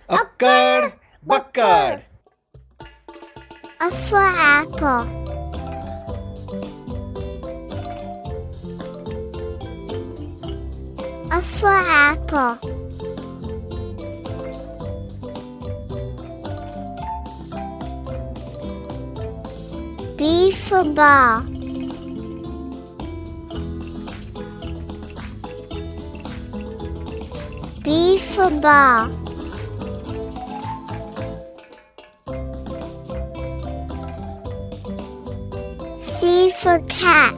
Akkad, Bakkad. A for apple. A for apple. B for ball. B for ball. C for cat.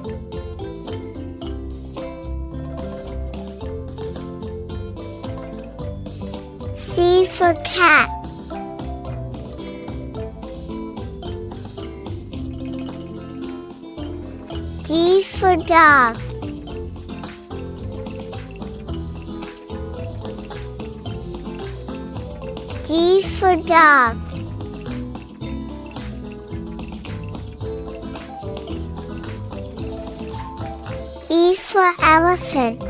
C for cat. D for dog. D for dog. E for elephant.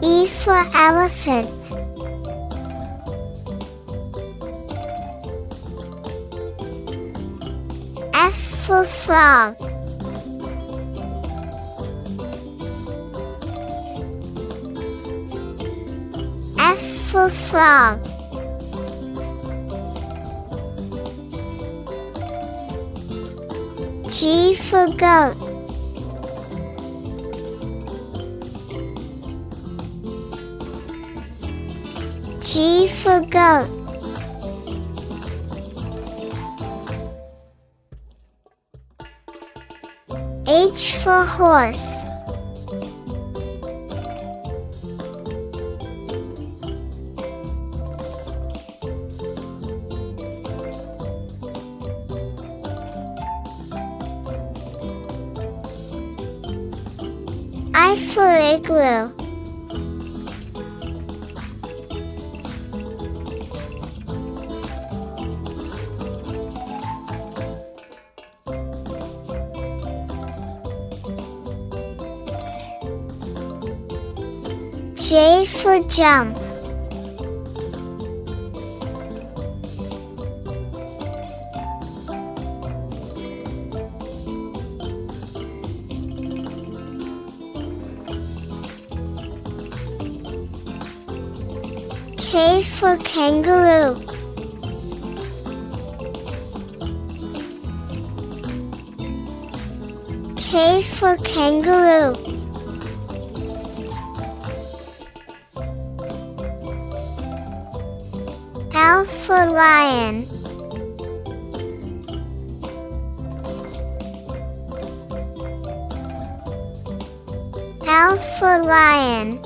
E for elephant. F for frog. F for frog. G for goat. G for goat. H for horse. I for igloo. J for jump. K for kangaroo. K for kangaroo. L for lion. L for lion.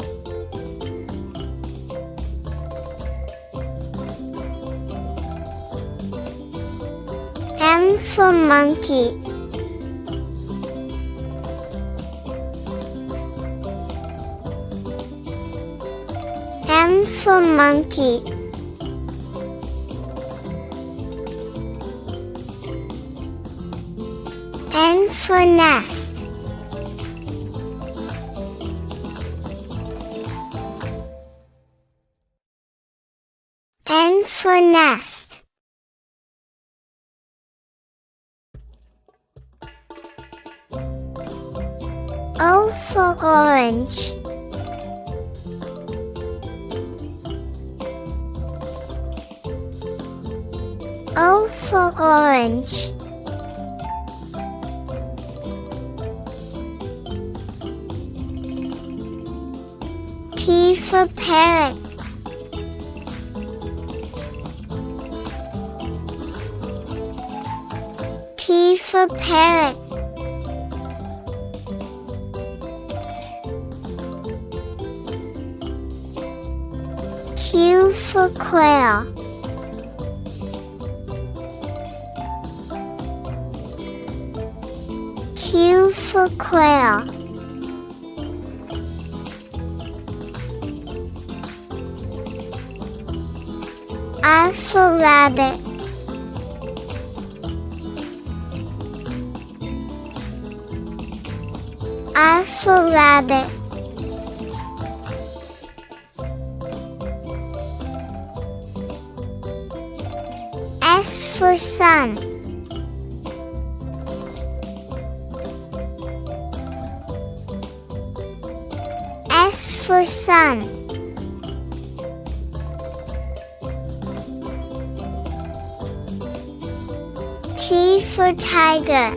M for monkey. M for monkey. N for nest. N for nest. O for orange. O for orange. P for parrot. P for parrot. Q for quail. Q for quail. R for rabbit. R for rabbit. S for sun. S for sun. T for tiger.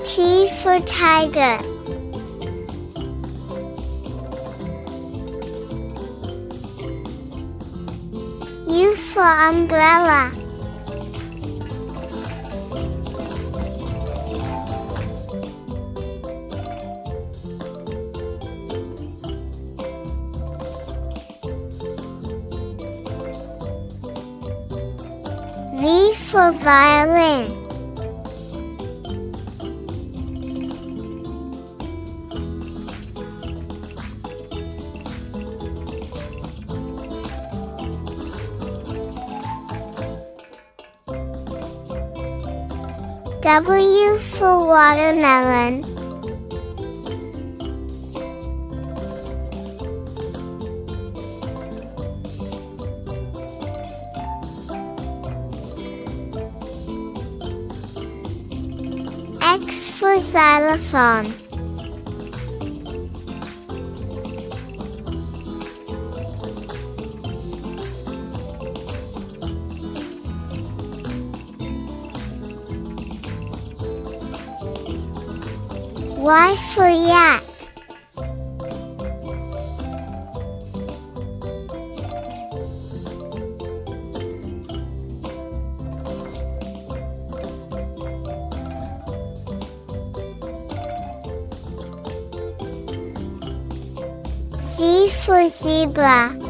T for tiger. U for umbrella. V for violin. W for watermelon. X for xylophone. Y for yak. Z for zebra.